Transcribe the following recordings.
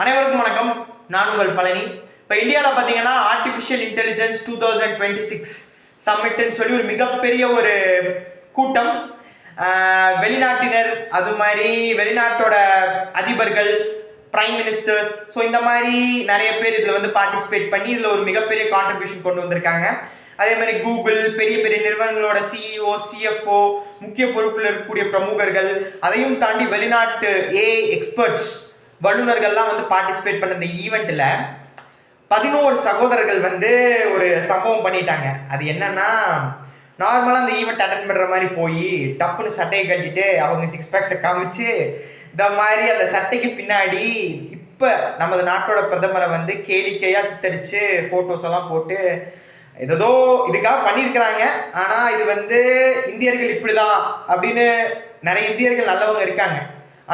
அனைவருக்கும் வணக்கம். நான் உங்கள் பழனி. இப்போ இந்தியாவில் பார்த்தீங்கன்னா ஆர்டிஃபிஷியல் இன்டெலிஜென்ஸ் 2026 சம்மிட்னு சொல்லி ஒரு மிகப்பெரிய ஒரு கூட்டம். வெளிநாட்டினர், அது மாதிரி வெளிநாட்டோட அதிபர்கள், பிரைம் மினிஸ்டர்ஸ், ஸோ இந்த மாதிரி நிறைய பேர் இதில் வந்து பார்ட்டிசிபேட் பண்ணி இதில் ஒரு மிகப்பெரிய கான்ட்ரிபியூஷன் கொண்டு வந்திருக்காங்க. அதே மாதிரி கூகுள், பெரிய பெரிய நிறுவனங்களோட சிஇஓ, சிஎஃப்ஓ, முக்கிய பொறுப்பில் இருக்கக்கூடிய பிரமுகர்கள், அதையும் தாண்டி வெளிநாட்டு எக்ஸ்பர்ட்ஸ், வல்லுநர்கள்லாம் வந்து பார்ட்டிசிபேட் பண்ண இந்த ஈவெண்ட்டில் 11 சகோதரர்கள் வந்து ஒரு சம்பவம் பண்ணிட்டாங்க. அது என்னன்னா, நார்மலாக அந்த ஈவெண்ட் அட்டன் பண்ணுற மாதிரி போய் டப்புன்னு சட்டையை கட்டிட்டு அவங்க 6 பேக்ஸை காமிச்சு இந்த மாதிரி அந்த சட்டைக்கு பின்னாடி இப்போ நமது நாட்டோட பிரதமரை வந்து கேளிக்கையாக சித்தரித்து ஃபோட்டோஸ் எல்லாம் போட்டு ஏதோ இதுக்காக பண்ணியிருக்கிறாங்க. ஆனால் இது வந்து இந்தியர்கள் இப்படி தான் அப்படின்னு நிறைய இந்தியர்கள் நல்லவங்க இருக்காங்க.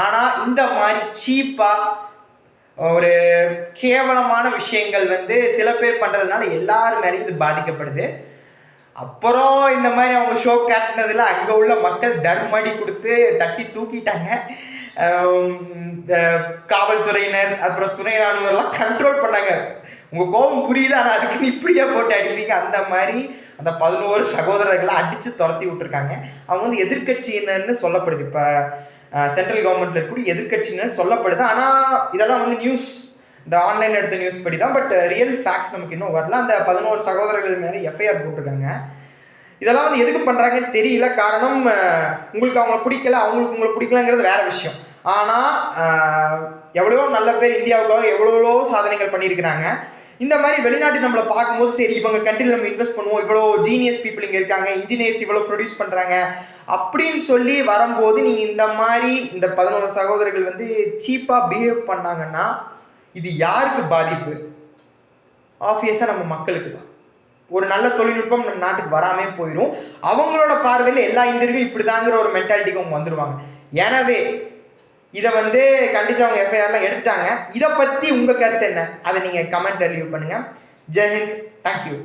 ஆனால் இந்த மாதிரி சீப்பாக ஒரு கேவலமான விஷயங்கள் வந்து சில பேர் பண்ணுறதுனால எல்லாரும் மேலேயும் இது பாதிக்கப்படுது. அப்புறம் இந்த மாதிரி அவங்க ஷோ காட்டினதில் அங்கே உள்ள மக்கள் தர்மடி கொடுத்து தட்டி தூக்கிட்டாங்க. காவல்துறையினர், அப்புறம் துணை ராணுவர்லாம் கண்ட்ரோல் பண்ணாங்க. உங்கள் கோபம் புரியுது, ஆனால் அதுக்குன்னு இப்படியே போட்டு அடிப்பீங்க. அந்த மாதிரி அந்த 11 சகோதரர்களை அடித்து துரத்தி விட்டுருக்காங்க. அவங்க வந்து எதிர்கட்சியினர்னு சொல்லப்படுது. இப்போ சென்ட்ரல் கவர்மெண்ட்ல இருக்கக்கூடிய எதிர்கட்சின்னு சொல்லப்படுது. ஆனால் இதெல்லாம் வந்து நியூஸ், இந்த ஆன்லைன் எடுத்த நியூஸ் படி தான். பட் ரியல் ஃபேக்ட்ஸ் நமக்கு இன்னும் வரல. அந்த 11 சகோதரர்கள் மேலே எஃப்ஐஆர் போட்டிருக்காங்க. இதெல்லாம் வந்து எதுக்கு பண்ணுறாங்கன்னு தெரியல. காரணம், உங்களுக்கு அவங்களை பிடிக்கல, அவங்களுக்கு உங்களை பிடிக்கலங்கிறது வேற விஷயம். ஆனால் எவ்வளோ நல்ல பேர் இந்தியாவுக்காக எவ்வளோ சாதனைகள் பண்ணியிருக்கிறாங்க. இந்த மாதிரி வெளிநாட்டு நம்மளை பார்க்கும்போது சரி, இவங்க கண்ட்ரியில் நம்ம இன்வெஸ்ட் பண்ணுவோம், இவ்வளோ ஜீனியஸ் பீப்புள் இங்கே இருக்காங்க, இன்ஜினியர்ஸ் இவ்வளோ ப்ரொடியூஸ் பண்ணுறாங்க அப்படின்னு சொல்லி வரும்போது நீங்கள் இந்த மாதிரி இந்த 11 சகோதரர்கள் வந்து சீப்பாக பிஹேவ் பண்ணாங்கன்னா இது யாருக்கு பாதிப்பு? ஆப்வியஸாக நம்ம மக்களுக்கு தான். ஒரு நல்ல தொழில்நுட்பம் நம்ம நாட்டுக்கு வராமே போயிடும். அவங்களோட பார்வையில் எல்லா இந்தியர்களும் இப்படி தாங்கிற ஒரு மென்டாலிட்டிக்கு அவங்க வந்துடுவாங்க. எனவே இதை வந்து கண்டிச்சு அவங்க எஃப்ஐஆர்லாம் எடுத்துட்டாங்க. இதை பற்றி உங்கள் கருத்து என்ன? அதை நீங்கள் கமெண்ட்டில் லீவ் பண்ணுங்கள். ஜெய்ஹிந்த். தேங்க்யூ.